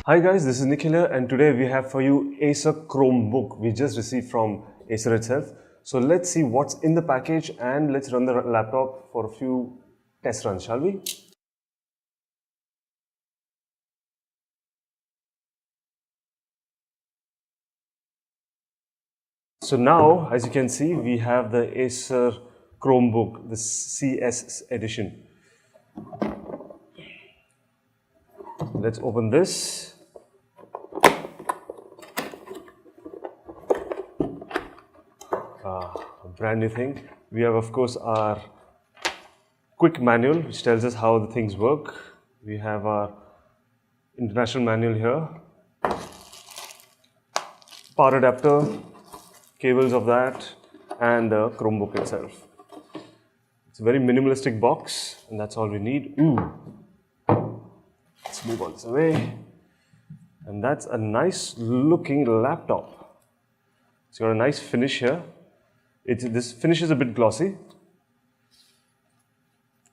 Hi guys, this is Nikhil here, and today we have for you Acer Chromebook we just received from Acer itself. So let's see what's in the package and let's run the laptop for a few test runs, shall we? So now, as you can see, we have the Acer Chromebook, the CS edition. Let's open this. A brand new thing. We have, of course, our quick manual which tells us how the things work. We have our international manual here, power adapter, cables of that, and the Chromebook itself. It's a very minimalistic box, and that's all we need. Let's move all this away. And that's a nice looking laptop. It's got a nice finish here. This finish is a bit glossy.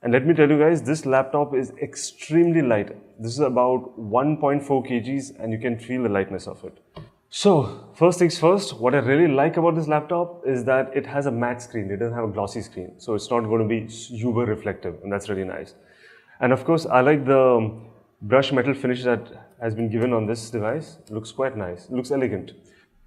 And let me tell you guys, this laptop is extremely light. This is about 1.4 kgs and you can feel the lightness of it. So, first things first, what I really like about this laptop is that it has a matte screen. It doesn't have a glossy screen. So, it's not going to be uber reflective, and that's really nice. And of course, I like the brush metal finish that has been given on this device. It looks quite nice. It looks elegant.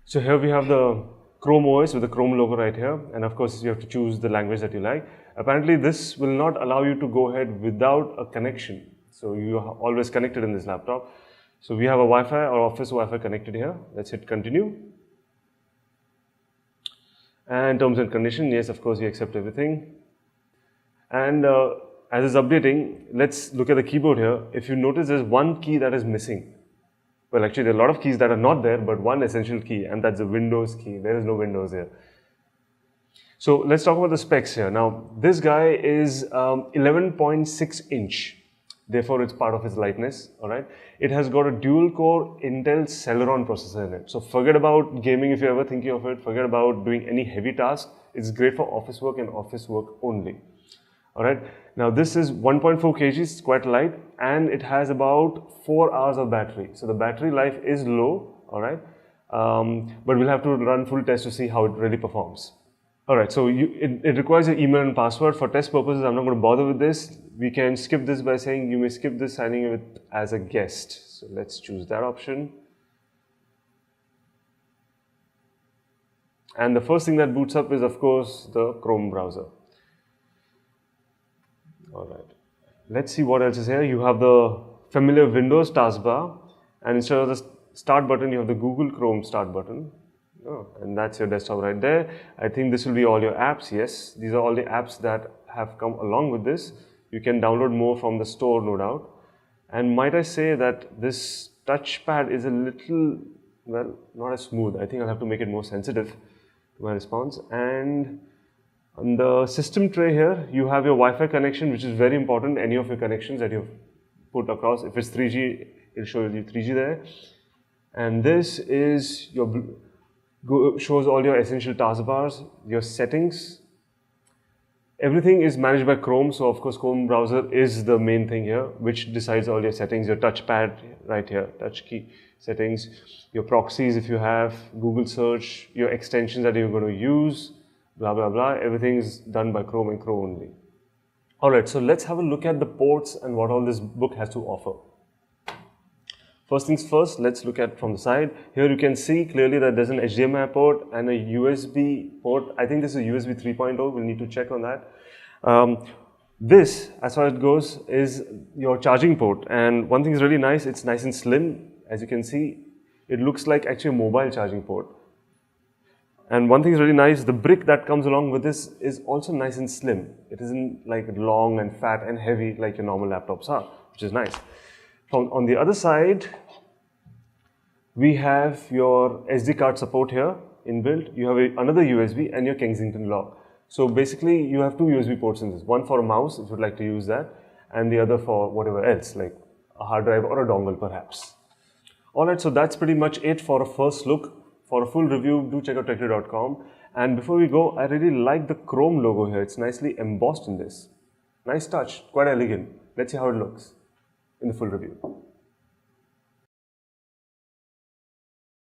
So, here we have the Chrome OS with the Chrome logo right here, and of course you have to choose the language that you like. Apparently this will not allow you to go ahead without a connection, so you are always connected in this laptop. So we have a Wi-Fi or office Wi-Fi connected here. Let's hit continue. And terms and conditions, yes, of course we accept everything. And as it's updating, let's look at the keyboard here. If you notice, there's one key that is missing. Well, actually, there are a lot of keys that are not there, but one essential key, and that's the Windows key. There is no Windows here. So let's talk about the specs here. Now, this guy is 11.6 inch. Therefore, it's part of its lightness, all right? It has got a dual-core Intel Celeron processor in it. So forget about gaming if you're ever thinking of it. Forget about doing any heavy task. It's great for office work and office work only. All right. Now this is 1.4 kgs, it's quite light, and it has about 4 hours of battery. So the battery life is low, all right. But we'll have to run full test to see how it really performs. All right. So it requires your email and password. For test purposes, I'm not going to bother with this. We can skip this by saying you may skip this signing in as a guest. So let's choose that option. And the first thing that boots up is, of course, the Chrome browser. Alright, let's see what else is here. You have the familiar Windows taskbar, and instead of the start button, you have the Google Chrome start button. Oh, and that's your desktop right there. I think this will be all your apps. Yes, these are all the apps that have come along with this. You can download more from the store, no doubt. And might I say that this touchpad is a little, well, not as smooth. I think I'll have to make it more sensitive to my response. And on the system tray here, you have your Wi-Fi connection, which is very important. Any of your connections that you've put across, if it's 3G, it'll show you 3G there. And this is your shows all your essential taskbars, your settings. Everything is managed by Chrome, so of course Chrome browser is the main thing here, which decides all your settings. Your touchpad right here, touch key settings, your proxies if you have, Google search, your extensions that you're going to use. Blah, blah, blah. Everything is done by Chrome and Chrome only. Alright, so let's have a look at the ports and what all this book has to offer. First things first, let's look at from the side. Here you can see clearly that there's an HDMI port and a USB port. I think this is USB 3.0. We'll need to check on that. This, as far as it goes, is your charging port. And one thing is really nice, it's nice and slim. As you can see, it looks like actually a mobile charging port. And one thing is really nice, the brick that comes along with this is also nice and slim. It isn't like long and fat and heavy like your normal laptops are, which is nice. On the other side, we have your SD card support here inbuilt. You have another USB and your Kensington lock. So basically, you have two USB ports in this. One for a mouse, if you'd like to use that, and the other for whatever else, like a hard drive or a dongle perhaps. Alright, so that's pretty much it for a first look. For a full review, do check out techreview.com. And before we go, I really like the Chrome logo here. It's nicely embossed in this. Nice touch, quite elegant. Let's see how it looks in the full review.